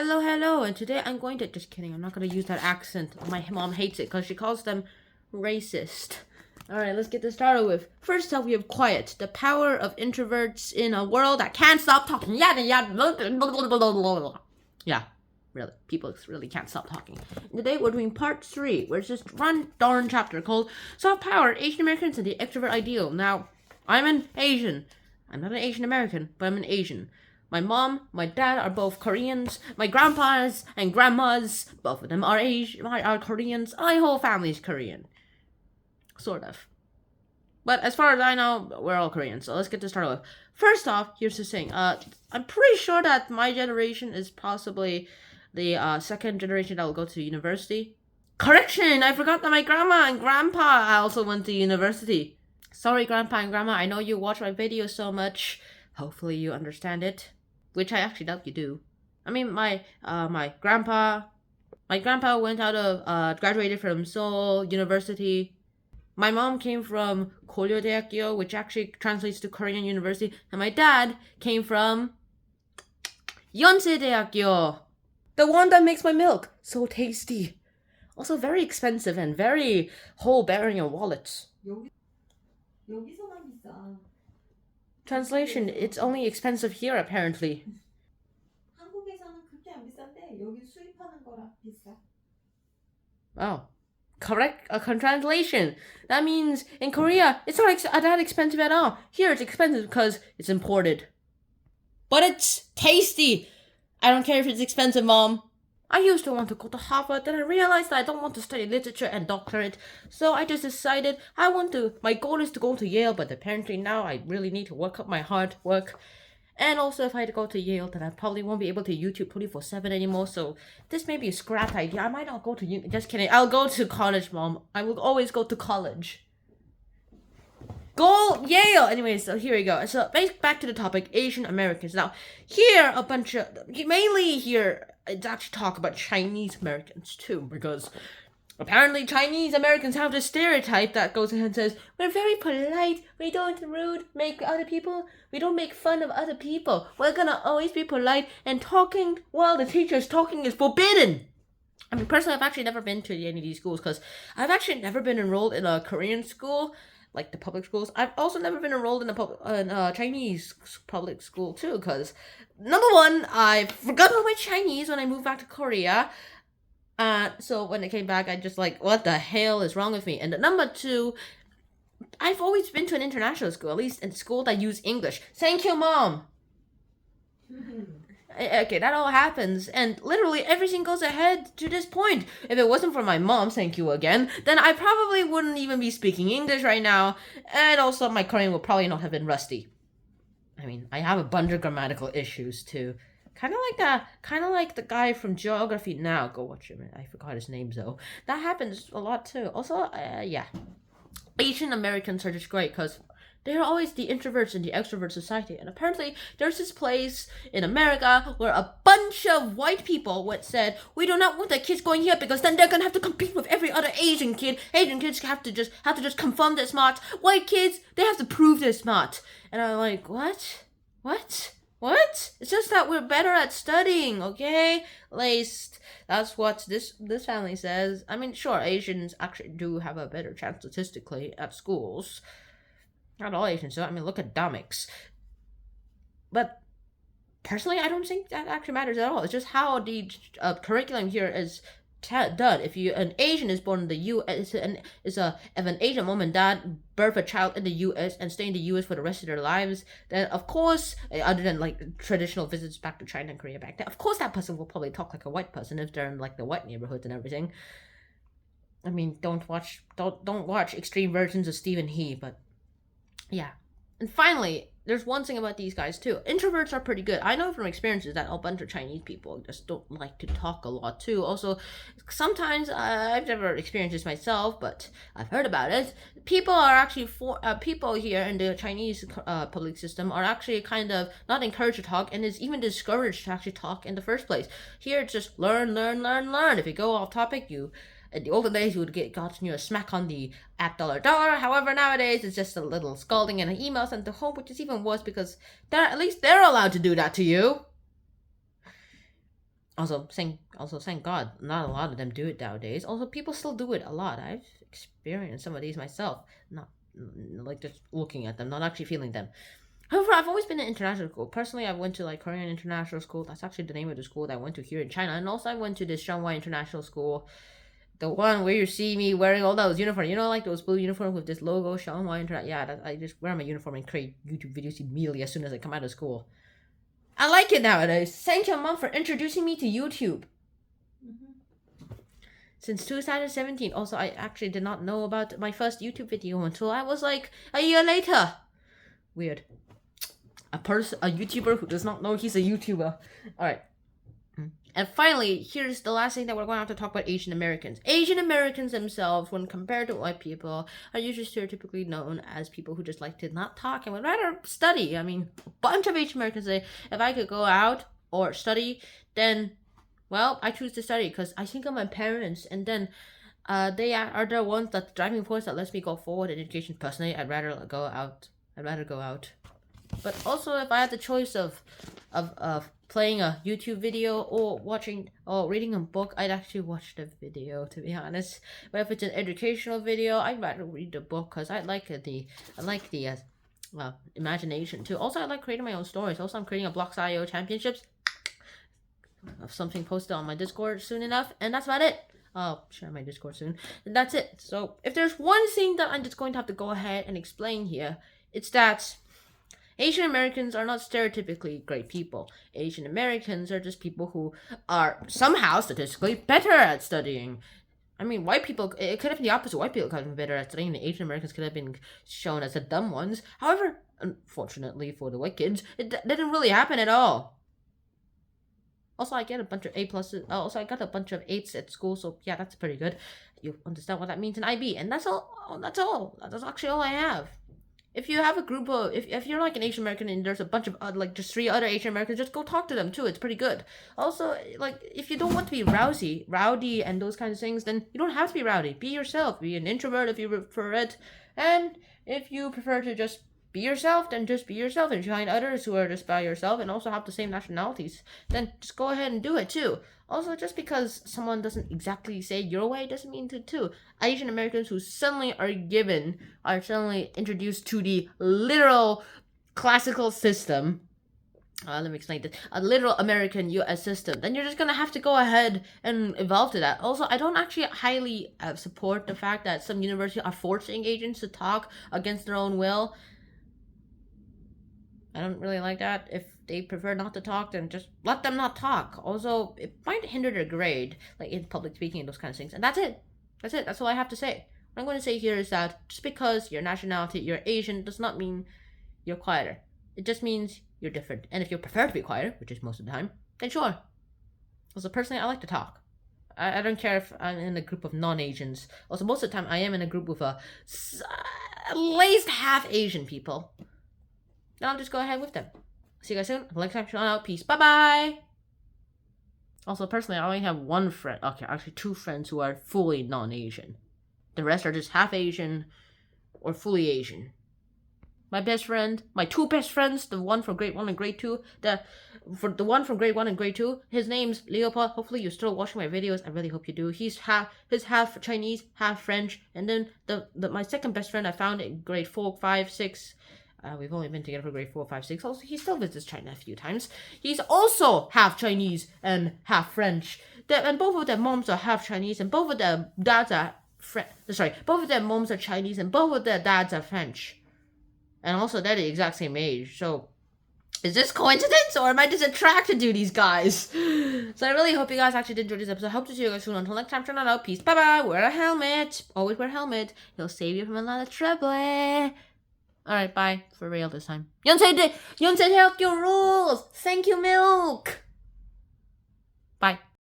Hello, hello, and today I'm going to, just kidding, I'm not going to use that accent. My mom hates it because she calls them racist. Alright, let's get this started with, first off, we have quiet, the power of introverts in a world that can't stop talking. Yeah, really, people really can't stop talking. Today we're doing part 3, where it's just one darn chapter called Soft Power, Asian Americans and the Extrovert Ideal. Now, I'm an Asian. I'm not an Asian American, but I'm an Asian. My mom, my dad are both Koreans. My grandpas and grandmas, both of them are Koreans. My whole family's Korean. Sort of. But as far as I know, we're all Korean, so let's get this started with. First off, here's the thing. I'm pretty sure that my generation is possibly the second generation that will go to university. Correction! I forgot that my grandma and grandpa also went to university. Sorry, grandpa and grandma, I know you watch my videos so much. Hopefully you understand it. Which I actually doubt you do. I mean, my grandpa went out of, graduated from Seoul University. My mom came from Goryeo, which actually translates to Korean University. And my dad came from Yonsei, the one that makes my milk so tasty. Also very expensive and very hole-bearing in wallets. Translation, it's only expensive here apparently. Oh. Correct translation. That means in Korea, it's not that expensive at all. Here it's expensive because it's imported. But it's tasty. I don't care if it's expensive, Mom. I used to want to go to Harvard, then I realized that I don't want to study literature and doctorate. So I just decided my goal is to go to Yale, but apparently now I really need to work up my hard work. And also, if I had to go to Yale, then I probably won't be able to YouTube 24/7 anymore, so this may be a scrapped idea. I might not go to just kidding. I'll go to college, Mom. I will always go to college. Go Yale! Anyways, so here we go. So, back to the topic, Asian Americans. Now, here, mainly here, it's actually talk about Chinese Americans, too, because apparently Chinese Americans have this stereotype that goes ahead and says, we're very polite, we don't we don't make fun of other people, we're gonna always be polite, and talking while the teacher's talking is forbidden. I mean, personally, I've actually never been to any of these schools, because I've actually never been enrolled in a Korean school, like the public schools. I've also never been enrolled in a Chinese public school, too, because, number one, I forgot about my Chinese when I moved back to Korea. So when I came back, I just like, what the hell is wrong with me? And number two, I've always been to an international school, at least in school that use English. Thank you, Mom. Okay, that all happens, and literally everything goes ahead to this point. If it wasn't for my mom, thank you again, then I probably wouldn't even be speaking English right now, and also my Korean would probably not have been rusty. I mean, I have a bunch of grammatical issues too. Kind of like the guy from Geography Now. Go watch him. I forgot his name though. That happens a lot too. Also, yeah. Asian Americans are just great because they're always the introverts in the extrovert society. And apparently, there's this place in America where a bunch of white people said, we do not want the kids going here because then they're gonna have to compete with every other Asian kid. Asian kids have to just confirm they're smart. White kids, they have to prove they're smart. And I'm like, what? It's just that we're better at studying, okay? At least that's what this family says. I mean, sure, Asians actually do have a better chance statistically at schools. Not all Asians do. I mean, look at Domix. But personally, I don't think that actually matters at all. It's just how the curriculum here is done. If an Asian is born in the U.S., if an Asian mom and dad birth a child in the U.S. and stay in the U.S. for the rest of their lives, then of course, other than like traditional visits back to China and Korea back then, of course that person will probably talk like a white person if they're in like the white neighborhoods and everything. I mean, don't watch extreme versions of Stephen He, but yeah. And finally, there's one thing about these guys too. Introverts are pretty good. I know from experiences that a bunch of Chinese people just don't like to talk a lot too. Also, sometimes I've never experienced this myself, but I've heard about it. People are actually people here in the Chinese public system are actually kind of not encouraged to talk, and is even discouraged to actually talk in the first place. Here, it's just learn. If you go off topic, in the olden days, you would gotten a smack on the $$. However, nowadays, it's just a little scalding and an email sent to home, which is even worse because at least they're allowed to do that to you. Thank God, not a lot of them do it nowadays. Also, people still do it a lot. I've experienced some of these myself. Not like just looking at them, not actually feeling them. However, I've always been in international school. Personally, I went to like Korean International School. That's actually the name of the school that I went to here in China. And also, I went to this Shanghai International School, the one where you see me wearing all those uniforms. You know, like those blue uniforms with this logo, Shanghai International. Yeah, I just wear my uniform and create YouTube videos immediately as soon as I come out of school. I like it nowadays. Thank you, Mom, for introducing me to YouTube. Since 2017. Also, I actually did not know about my first YouTube video until I was like a year later. Weird. A YouTuber who does not know he's a YouTuber. Alright. And finally, here's the last thing that we're going to have to talk about: Asian Americans. Asian Americans themselves, when compared to white people, are usually stereotypically known as people who just like to not talk and would rather study. I mean, a bunch of Asian Americans say, if I could go out or study, then, well, I choose to study because I think of my parents, and then they are the ones that the driving force that lets me go forward in education. Personally, I'd rather go out. But also, if I had the choice of playing a YouTube video or reading a book, I'd actually watch the video, to be honest. But if it's an educational video, I'd rather read the book because I like the imagination too. Also, I like creating my own stories. Also, I'm creating a Blocks.io championships of something posted on my Discord soon enough, and that's about it. I'll share my Discord soon, and that's it. So if there's one thing that I'm just going to have to go ahead and explain here, it's that Asian Americans are not stereotypically great people. Asian Americans are just people who are somehow statistically better at studying. I mean, white people, it could have been the opposite. White people could have been better at studying, and Asian Americans could have been shown as the dumb ones. However, unfortunately for the white kids, it didn't really happen at all. Also, I get a bunch of A pluses. Also, I got a bunch of 8s at school, so yeah, that's pretty good. You understand what that means in IB, and that's all. That's actually all I have. If you have a group of, if you're like an Asian American and there's a bunch of like just 3 other Asian Americans, just go talk to them too. It's pretty good. Also, like if you don't want to be rowdy and those kinds of things, then you don't have to be rowdy. Be yourself. Be an introvert if you prefer it, and if you prefer to just be yourself, then just be yourself. And if you find others who are just by yourself and also have the same nationalities, then just go ahead and do it too. Also, just because someone doesn't exactly say your way doesn't mean to too. Asian Americans who suddenly are suddenly introduced to the literal classical system. Let me explain this. A literal American US system. Then you're just gonna have to go ahead and evolve to that. Also, I don't actually highly support the fact that some universities are forcing Asians to talk against their own will. I don't really like that. If they prefer not to talk, then just let them not talk. Also, it might hinder their grade, like in public speaking and those kinds of things. And that's it. That's all I have to say. What I'm going to say here is that just because your nationality, you're Asian, does not mean you're quieter. It just means you're different. And if you prefer to be quieter, which is most of the time, then sure. Also, personally, I like to talk. I don't care if I'm in a group of non-Asians. Also, most of the time, I am in a group with at least half Asian people. Then I'll just go ahead with them. See you guys soon. Next time, out. Peace. Bye-bye. Also, personally, I only have one friend. Okay, actually 2 friends who are fully non-Asian. The rest are just half Asian or fully Asian. My best friend, my 2 best friends, the one from grade 1 and grade 2, the one from grade 1 and grade 2, his name's Leopold. Hopefully you're still watching my videos. I really hope you do. He's half Chinese, half French. And then my second best friend I found in grade 4, 5, 6. We've only been together for grade 4, 5, 6. Also, he still visits China a few times. He's also half Chinese and half French. And both of their moms are half Chinese, and both of their dads are both of their moms are Chinese, and both of their dads are French. And also, they're the exact same age. So, is this coincidence, or am I just attracted to these guys? So I really hope you guys actually did enjoy this episode. I hope to see you guys soon. Until next time, turn on out. Peace. Bye-bye. Wear a helmet. Always wear a helmet. It'll save you from a lot of trouble. Alright, bye. For real this time. Yonsei help your rules! Thank you, milk! Bye.